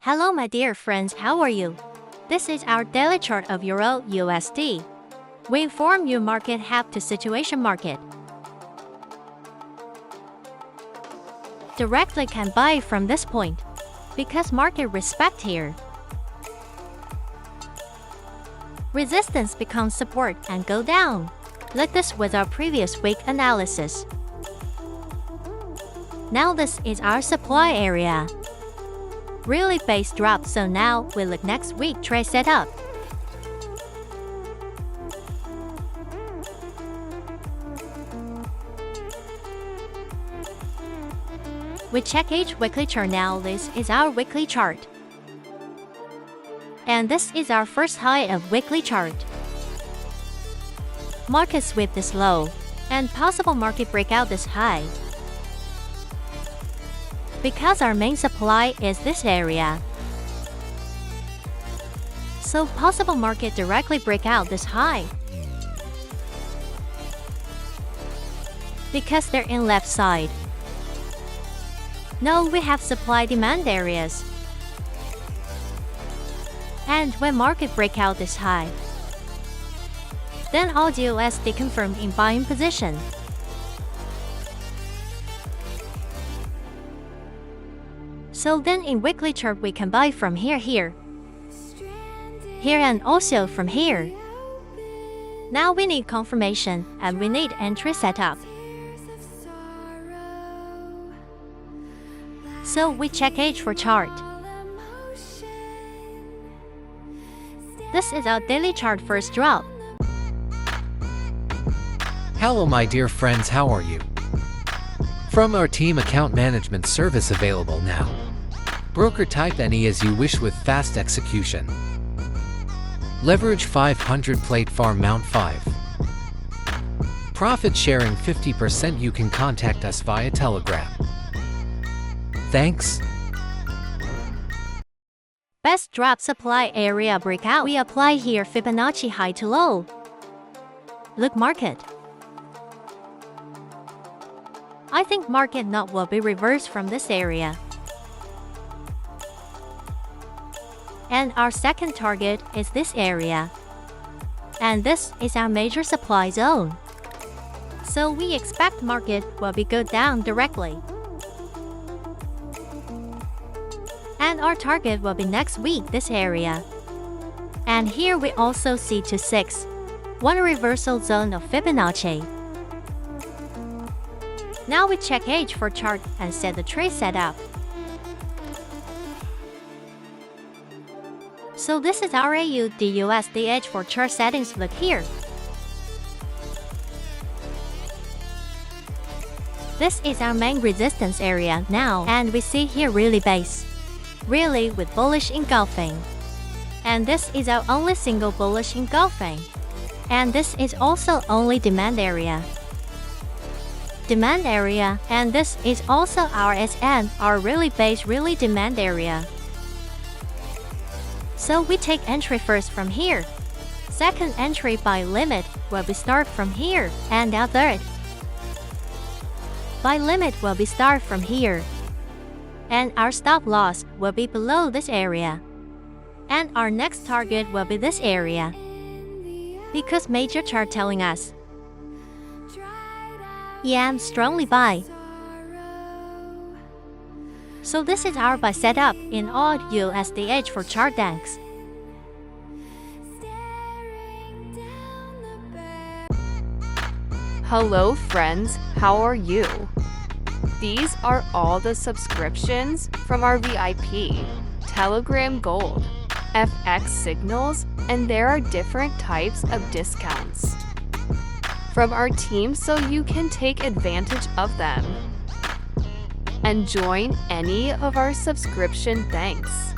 Hello my dear friends, how are you? This is our daily chart of Euro USD. We inform you market have to situation market. Directly can buy from this point, because market respect here. Resistance becomes support and go down, like this with our previous week analysis. Now this is our supply area. Really base drop, so now we look next week trade setup. We check each weekly chart now. This is our weekly chart. And this is our first high of weekly chart. Market sweep this low, and possible market breakout this high. Because our main supply is this area. So possible market directly break out this high. Because they're in left side. Now we have supply demand areas. And when market break out this high, then AUDUSD confirmed in buying position. So then in weekly chart we can buy from here, and also from here. Now we need confirmation and we need entry setup. So we check H4 chart. This is our daily chart first drop. Hello my dear friends, how are you? From our team, account management service available now. Broker type any as you wish with fast execution. Leverage 500 plate farm mount 5. Profit sharing 50%. You can contact us via Telegram. Thanks. Best drop supply area breakout. We apply here Fibonacci high to low. Look market. I think market not will be reversed from this area. And our second target is this area. And this is our major supply zone. So we expect market will be go down directly. And our target will be next week this area. And here we also see 2-6, one reversal zone of Fibonacci. Now we check H4 chart and set the trade setup. So this is our AUDUSD H4 chart settings. Look here. This is our main resistance area now, and we see here really base. Really with bullish engulfing. And this is our only single bullish engulfing. And this is also only demand area. Demand area, and this is also our SN, our really base really demand area. So we take entry first from here. Second entry by limit will be start from here, and our third by limit will be start from here. And our stop loss will be below this area. And our next target will be this area. Because major chart telling us, yeah, I'm strongly buy. So this is our buy setup in AUDUSD H4 chart thanks. Hello friends, how are you? These are all the subscriptions from our VIP, Telegram Gold, FX signals, and there are different types of discounts from our team so you can take advantage of them and join any of our subscription thanks.